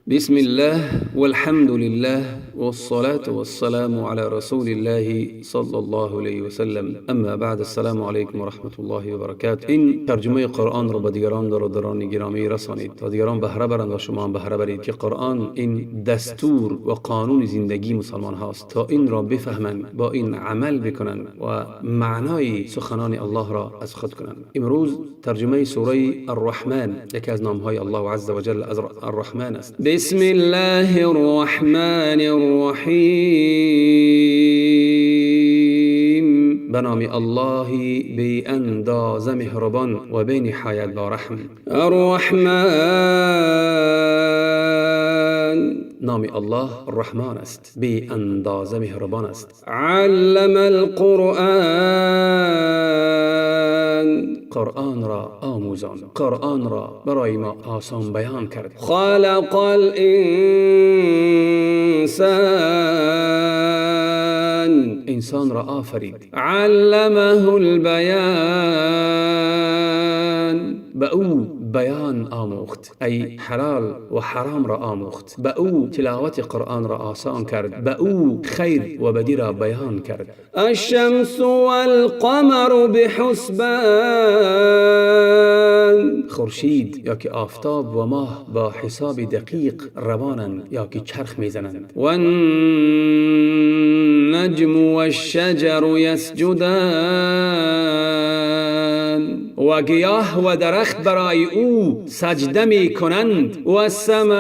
بسم الله والحمد لله والصلاة والسلام على رسول الله صلى الله علیه و سلم. اما بعد، السلام علیکم و رحمت الله و برکاته. این ترجمه قرآن را به دیگران برادران گرامی رسانید تا دیگران بهره برند و شما هم بهره برید که قرآن این دستور و قانون زندگی مسلمان هاست تا این را بفهمند، با این عمل بکنند و معنای سخنان الله را از خود کنند. امروز ترجمه سوره الرحمن، یکی از نام های الله عز و جل از الرحمن است. بسم الله الرحمن الرحیم، به نام الله بی اندازه مهربان و بی نهایت با رحم. الرحمن، نام الله الرحمن است، بی اندازه مهربان است. علم القرآن، قرآن را آموزان، قرآن را برای ما آسان بیان کرد. خلق الانسان، انسان را آفرید. علمه البیان، به او بیان آموخت، ای حلال و حرام را آموخت. به او تلاوت قرآن را آسان کرد، به او خیر و بدی را بیان کرد. الشمس والقمر بحسبان، خورشید یا که آفتاب و ماه با حساب دقیق روانند یا که چرخ میزنند. والنجم والشجر یسجدان، و گیاه و درخت برای او سجده می کنند. و السماء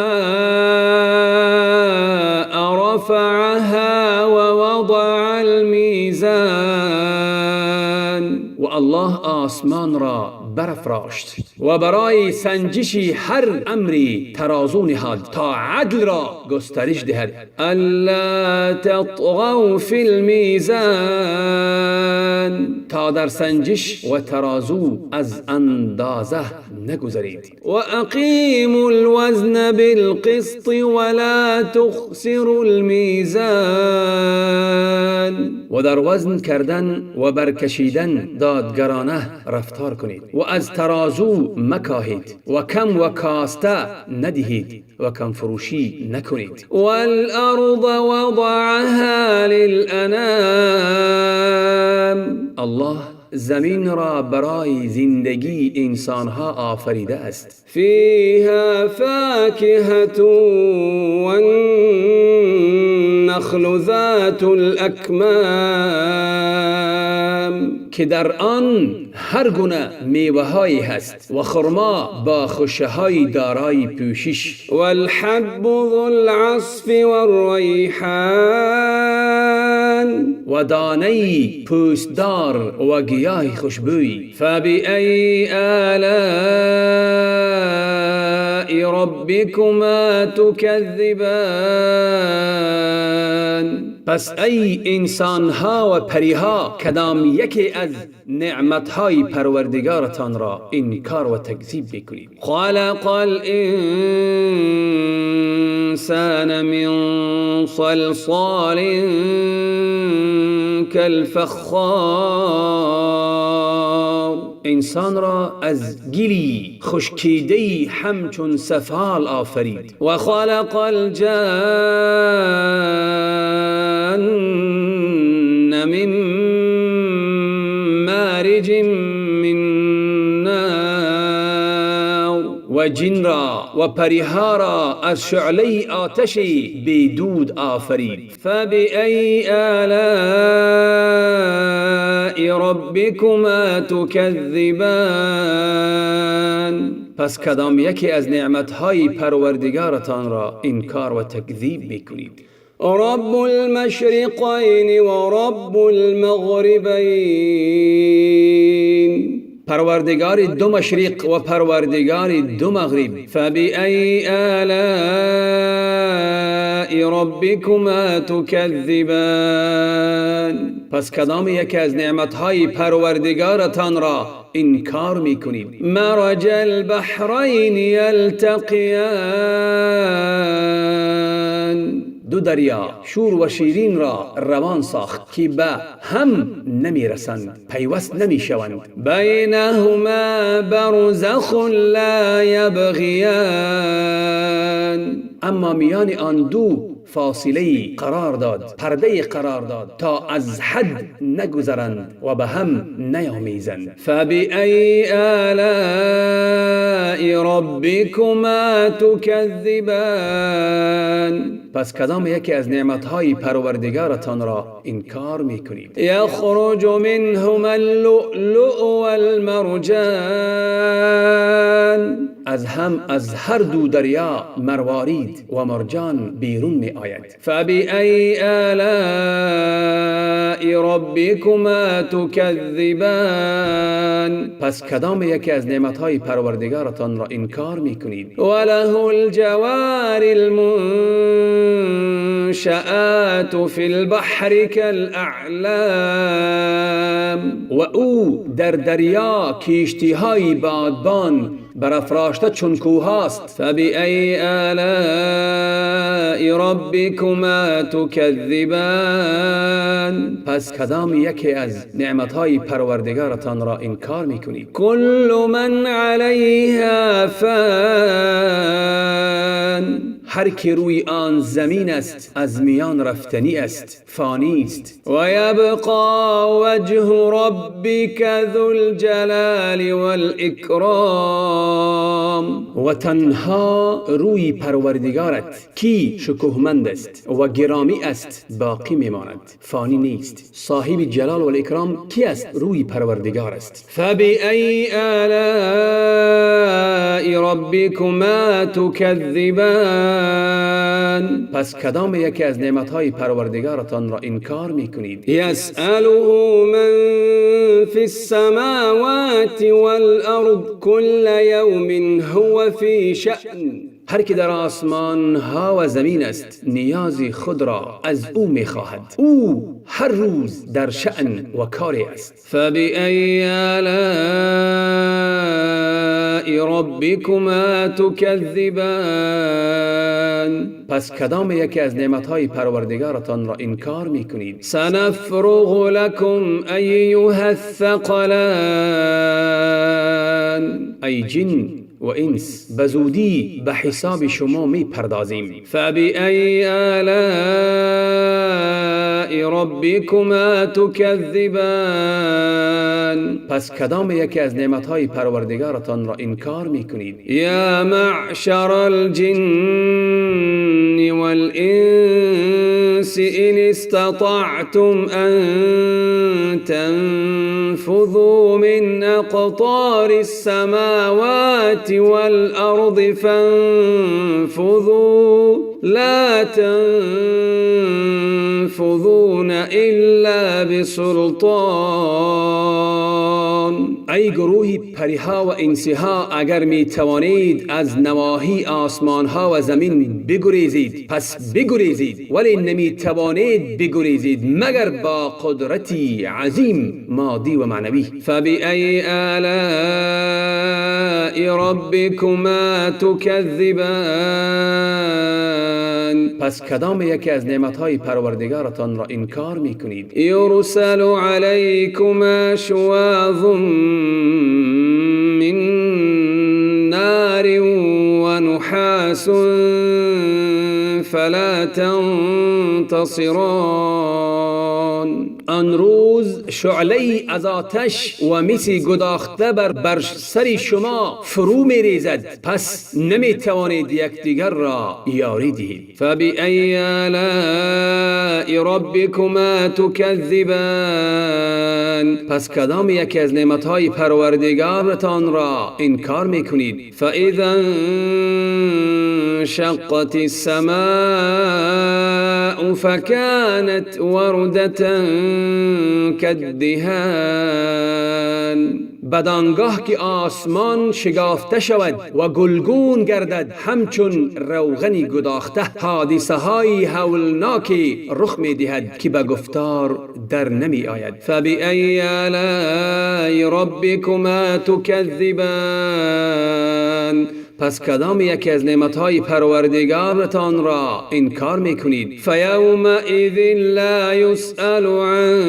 رفعها و وضع المیزان، و الله آسمان را برافراشت و برای سنجش هر امری ترازو نهاد تا عدل را گسترش دهد. الا تطغوا فی المیزان، تا در سنجش و ترازو از اندازه نگذرید. و اقیموا الوزن بالقسط ولا تخسروا المیزان، و در وزن کردن و برکشیدن دادگرانه رفتار کنید و از ترازو مکاهید و کم و کاسته ندهید و کم فروشی نکنید. والارض وضعها للانام، الله زمین را برای زندگی انسانها آفریده است. فیها فاکهة والنخل ذات الاکمام، که در آن هر گونه میوه هایی هست و خرما با خوشه های دارای پوشش. والحب ذو العصف والریحان، و دانه پوستدار و گیاه خوشبوی. فبأي آلاء ربكما تكذبان، پس ای انسانها و پریها کدام یکی از نعمتهای پروردگارتان را انکار و تکذیب بکنید. خلق الانسان من صلصال كالفخار، انسان را از گلی خشکیده همچون سفال آفرید. و خلق الجان من مارج من نار، و جن را و پریها را از شعله آتش بیدود آفرید. فبأي آلاء ربكما تكذبان، پس کدام یکی از نعمتهای پروردگارتان را انکار و تکذیب بکنید. رب المشرقین و رب المغربین، پروردگار دو مشرق و پروردگار دو مغرب. فبأي آلاء ربكما تكذبان، پس کدام یکی از نعمتهای پروردگارتان را انکار میکنید. مرج البحرین یلتقیان، دو دریا شور و شیرین را روان ساخت که به هم نمی رسند، پیوست نمی شوند. بینهما برزخ لا یبغیان، اما میان آن دو فاصله قرار داد، پرده قرار داد تا از حد نگذرند و به هم نیامیزند. فبأی آلاء ربکما تکذبان، پس کدام یکی از نعمتهای پروردگارتان را انکار میکنید؟ یخرج منهما اللؤلؤ والمرجان، از هر دو دریا مروارید و مرجان بیرون می آید. فبأی آلاء ربکما تکذبان، پس کدام یکی از نعمتهای پروردگارتان را انکار می کنید؟ وله الجوار المنشآت فی البحر کالاعلام، و او در دریا کشتی های بادبان برافراشته چون کوه است. فبأی آلاء ربکما تکذبان، پس کدام یکی از نعمتهای پروردگارتان را انکار میکنید؟ کل من علیها فان، هر که روی آن زمین است از میان رفتنی است، فانی است. و یبقى وجه ربک ذو الجلال والاکرام، و تنها روی پروردگارت کی شکوهمند است و گرامی است باقی میماند، فانی نیست. صاحب جلال و الاکرام کی است؟ روی پروردگار است. فبأی آلاء ربکما تکذبان، پس کدام یکی از نعمتهای پروردگارتان را انکار میکنید؟ یسأله من فی السماوات والارض کل یوم هو فی شأن، هر که در آسمان ها و زمین است نیازی خود را از او میخواهد، او هر روز در شأن و کاری است. فبأی آلاء ربکما تکذبان، پس کدام یکی از نعمتهای پروردگارتان را انکار میکنید؟ سنفرغ لکم ایها الثقلان، ای جن و انس بزودی به حساب شما می پردازیم. فبأی آلاء ربکما تکذبان، پس کدام یکی از نعمتهای پروردگارتان را انکار میکنید؟ یا معشر الجن والانس ان استطعتم ان تنفذوا من اقطار السماوات والأرض فانفذوا لا تنفذون إلا بسلطان، ای گروهی پریها و انسیها اگر می توانید از نواحی آسمان ها و زمین بگریزید پس بگریزید، ولی نمی توانید بگریزید مگر با قدرتی عظیم مادی و معنوی. فبأی آلاء ربکما تکذبان، پس کدام یکی از نعمتهای پروردگارتان را انکار میکنید؟ یرسل علیکما شواظ من نار و نحاس فلا تنتصران، آن روز شعله از آتش و مسی گداخته بر سر شما فرو می ریزد، پس نمی توانید یکدیگر را یاری دهید. فبأی آلاء ربکما تکذبان، پس کدام یکی از نعمتهای پروردگارتان را انکار میکنید؟ فاذا انشقت السماء فكانت وردة كالدهان، بدانگاه که آسمان شگافته شود و گلگون گردد همچون روغنی گداخته، حادثه های هولناکی رخ می دهد که به گفتار در نمی آید. فبأی آلاء ربکما تکذبان، پس کدام یکی از نعمتهای پروردگارتان را انکار میکنید؟ فیومئذ لا یسأل عن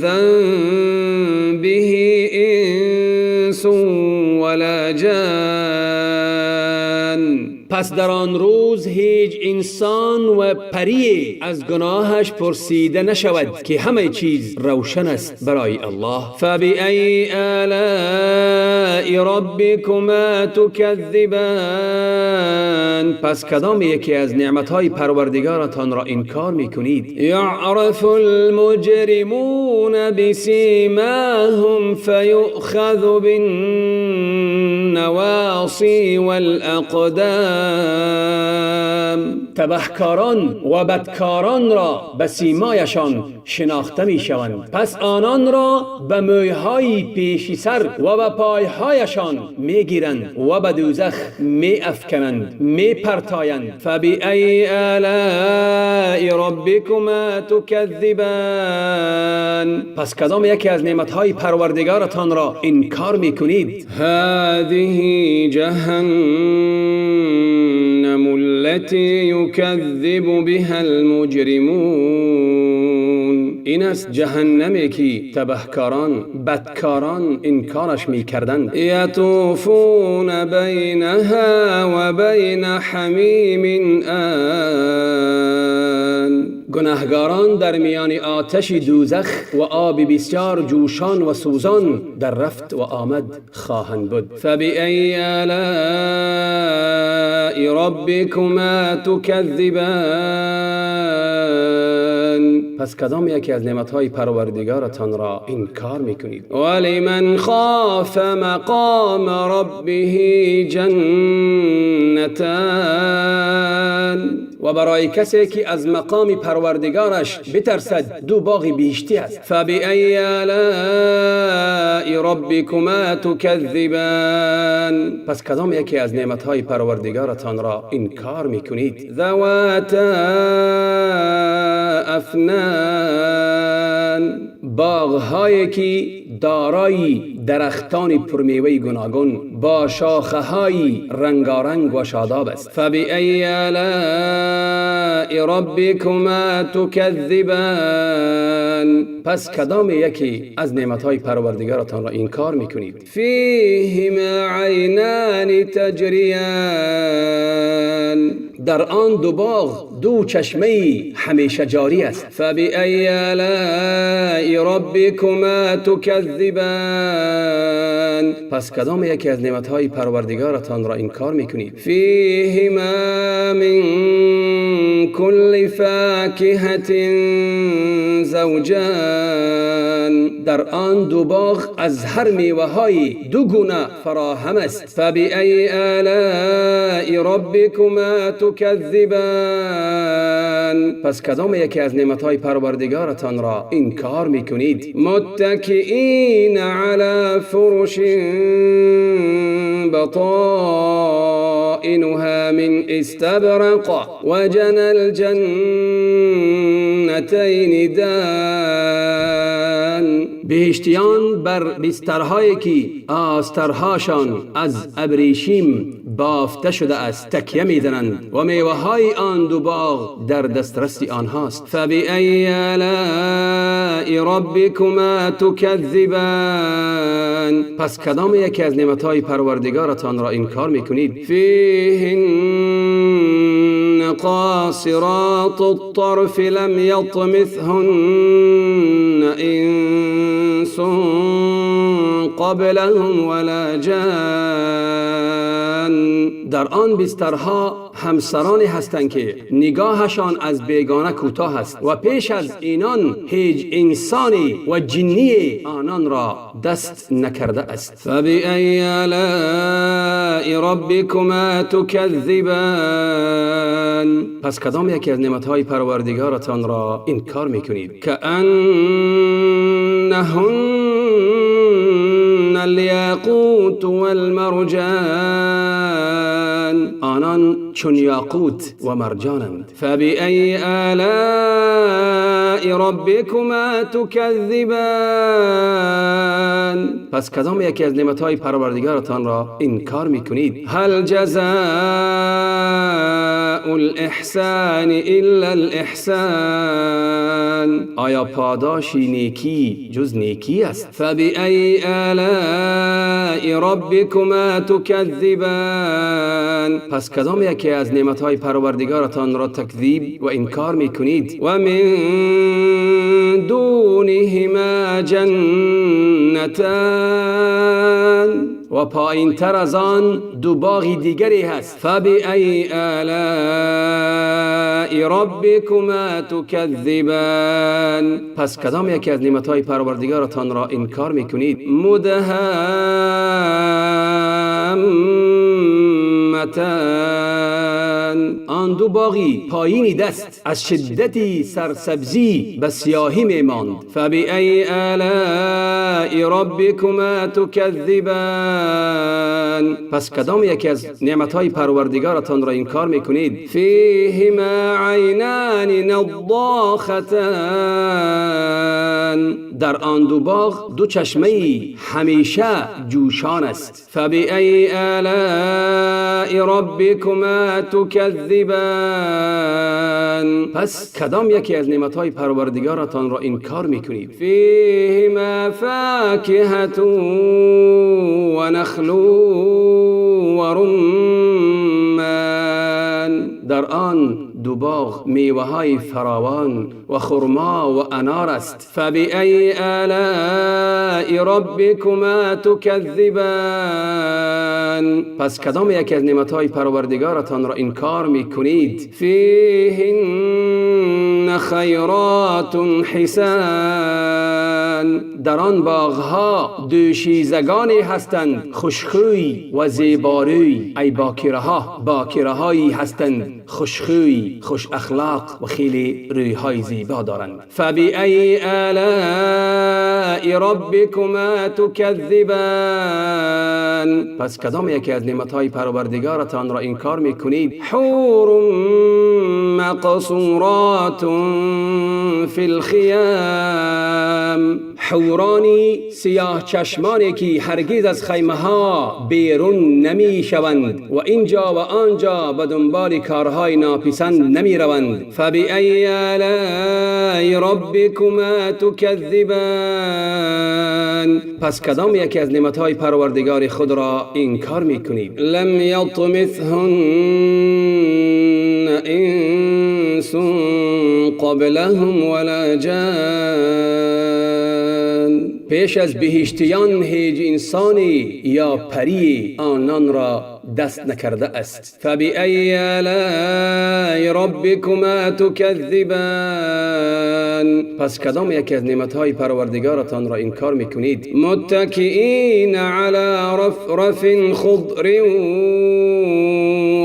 ذنبه انس ولا ولا جان. پس در آن روز هیچ انسان و پری از گناهش پرسیده نشود که همه چیز روشن است برای الله. فبأي آلاء ربكما تكذبان. پس کدام یکی از نعمتهای پروردگارتان را انکار میکنید؟ یعرف المجرمون بسیماهم فیؤخذ بالنواصی والاقدام. تبهکاران و بدکاران را به سیمایشان شناخته می شوند، پس آنان را به مویهای پیش سر و به پایهایشان می گیرند و به دوزخ می افکنند، می پرتایند. فبأي آلاء ربكما تكذبان. پس کدام یکی از نعمتهای پروردگارتان را انکار می کنید؟ هذه جهنم التي يكذب بها المجرمون. این است جهنمی که تبهکاران بدکاران انکارش می کردند. یطوفون بینها و بین حمیم آن. گناهگاران در میان آتش دوزخ و آب بسیار جوشان و سوزان در رفت و آمد خواهند بود. فبأي آلاء ربكما تكذبان. پس کدام یکی از نعمتهای پروردگارتان را انکار میکنید؟ ولمن خاف مقام ربه جنتان. و برای کسی که از مقام پروردگارش بترسد دو باغ بهشتی است. فبأي آلاء ربكما تكذبان. پس کدام یکی از نعمتهای پروردگارتان را انکار میکنید؟ ذواتا افنان. باغ‌هایی که دارای درختان پرمیوه گوناگون با شاخه‌های رنگارنگ و شاداب است. فبأي آلاء ربكما تكذبان. پس کدام یکی از نعمتهای پروردگارتان را انکار میکنید؟ فیهما عینان تجریان. در آن دو باغ دو چشمه همیشه جاری است. فبأي آلاء ربكما تكذبان. پس کدام یکی از نعمتهای پروردگارتان را انکار میکنید؟ فیهما من كل فاکهة زوجان. در آن دو باغ از هر میوه‌های دو گونه فراهم است. فبأي آلاء ربكما تكذبان. پس کدام یکی از نعمتهای پروردگارتان را انکار میکنید؟ متکئین علی فرش بطائنها من استبرق وجنى الجنتین دان. بهشتیان بر بسترهایی که آسترهاشان از ابریشم بافته شده است تکیه میزنند و میوه‌های آن دو باغ در دسترس آنهاست. فبأي آلاء ربكما تكذبان. پس کدام یکی از نعمتهای پروردگارتان را انکار میکنید؟ فیهن قاصرات الطرف لم یطمثهن انس قبلهم ولا جان. در آن بسترها همسرانی هستند که نگاهشان از بیگانه کوتاه است و پیش از اینان هیچ انسانی و جنی آنان را دست نکرده است. فبأي آلاء ربكما تكذبان. پس کدام یکی از نعمتهای پروردگارتان را انکار میکنید؟ کأنهن الیاقوت والمرجان. آنان چون یاقوت و مرجانند. فبأي آلاء ربكما تكذبان. پس کدام یکی از نعمتهای پروردگارتان را انکار میکنید؟ هل جزاء الاحسان الا الاحسان. آیا پاداشی نیکی جز نیکی است؟ فبأي آلاء ربكما تكذبان. پس کدام یکی از نعمتهای پروردگارتان را تکذیب و انکار میکنید؟ و من دونهما جنتان. و پایین تر از آن دو باغ دیگری هست. فبأي آلاء ربكما تكذبان. پس کدام یکی از نعمتهای پروردگارتان را انکار میکنید؟ مدهامتان. آن دو باغی پایینی دست از شدتی سرسبزی به سیاهی میماند. فبأي آلاء ربكما تكذبان. پس کدام یکی از نعمتهای پروردگارتان را انکار میکنید؟ فیهما عینان نضاختان. در آن دو باغ دو چشمه همیشه جوشان است. فبأي آلاء ربكما تكذبان. پس کدام یکی از نعمتهای پروردگارتان را انکار میکنید؟ فیهما فاکهة و نخل و رمان. در آن دو باغ میوه‌های فراوان و خرما و انار است. فبأي آلاء ربكما تكذبان. پس کدام یکی از نعمتهای پروردگارتان را انکار میکنید؟ فیهن خیرات حسان. در آن باغها دوشیزگانی هستند خوشخوی و زیباروی. ای باکرهایی هستند خوشخوی، خوش اخلاق و خیلی رویهای زیبا دارند. فبأي آلاء ربكما تكذبان. پس کدام یکی از نعمتهای پروردگارتان را انکار میکنید؟ حور مقصورات فی الخیام. حورانی سیاه چشمانی که هرگز از خیمه ها بیرون نمی شوند و اینجا و آنجا به دنبال کارهای ناپسند نمی روند. فبأي آلاء ربكما تكذبان. پس کدام یکی از نعمتهای پروردگار خود را انکار میکنید؟ لم یطمثهن انس قبلهم ولا جان. پیش از بهشتیان هیچ انسانی یا پری آنان را دست نکرده است. فبأي آلاء ربكما تكذبان. پس کدام یکی از نعمتهای پروردگارتان را انکار میکنید؟ متکئین علی رفرف خضر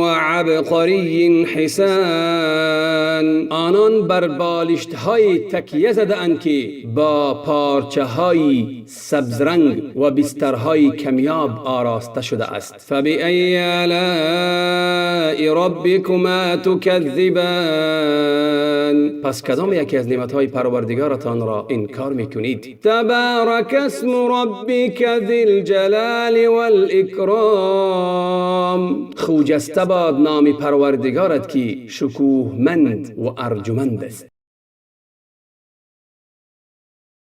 و عبقری حسان. آنان بر بالشت‌های تکیه زده اند که با پارچه‌های سبز رنگ و بسترهای کمیاب آراسته شده است. فبأي آلاء ربكما تكذبان. پس کدام یکی از نعمتهای پروردگارتان را انکار میکنید؟ تبارک اسم ربک ذی الجلال والاکرام. خوجسته باد نام پروردگارت که شکوهمند و ارجمند است.